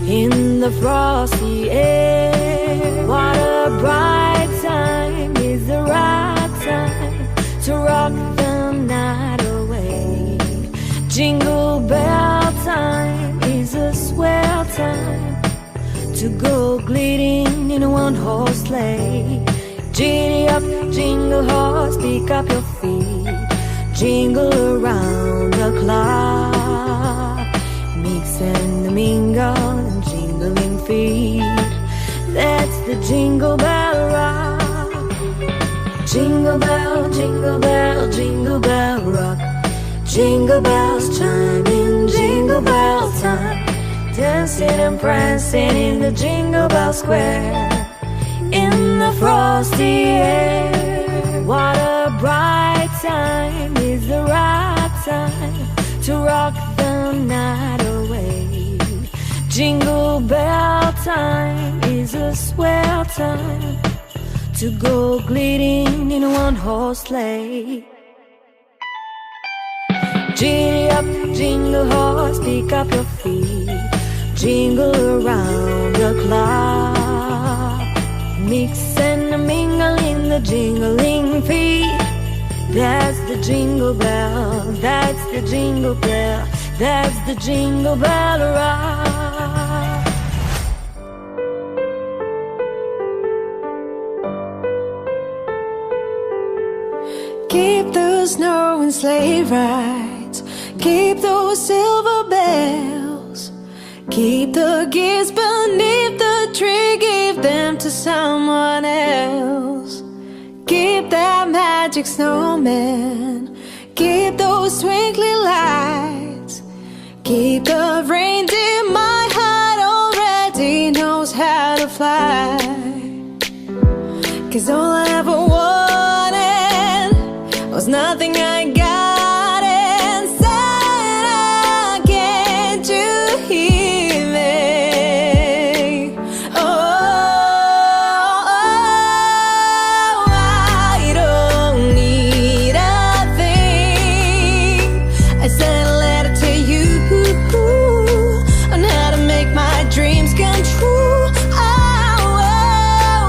in the frosty air. What a bright time, is the right time to rock the night away. Jingle bell time is a swell time to go gliding in a one-horse sleigh. Giddy up, jingle horse, pick up your feet, jingle around the clock. Mix and mingle and jingling feet, that's the jingle bell rock. Jingle bell, jingle bell, jingle bell rock. Jingle bells chime in jingle bell time, dancing and prancing in the Jingle Bell Square, in the frosty air. What a bright time, is the right time to rock the night away. Jingle bell time is a swell time to go gliding in a one-horse sleigh. Giddy up, jingle horse, pick up your feet, jingle around the clock. Mix and mingle in the jingling feet, that's the jingle bell, that's the jingle bell, that's the jingle bell rock. Keep the snow and sleigh rides, keep those silver bells, keep the gifts beneath the tree, give them to someone else. Keep that magic snowman, keep those twinkling lights, keep the reindeer, my heart already knows how to fly. 'Cause all I ever wanted was nothing I got inside. I can't you hear me? Oh, I don't need a thing. I sent a letter to you on how to make my dreams come true.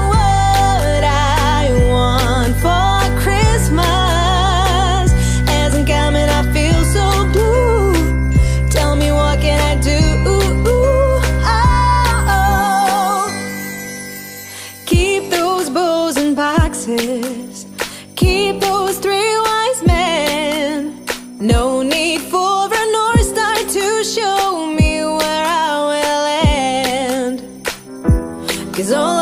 What I want for Christmas hasn't come and I feel so blue. Tell me what can I do? Oh, keep those bows and boxes, keep those three wise men. No need for a North Star to show me where I will end. 'Cause all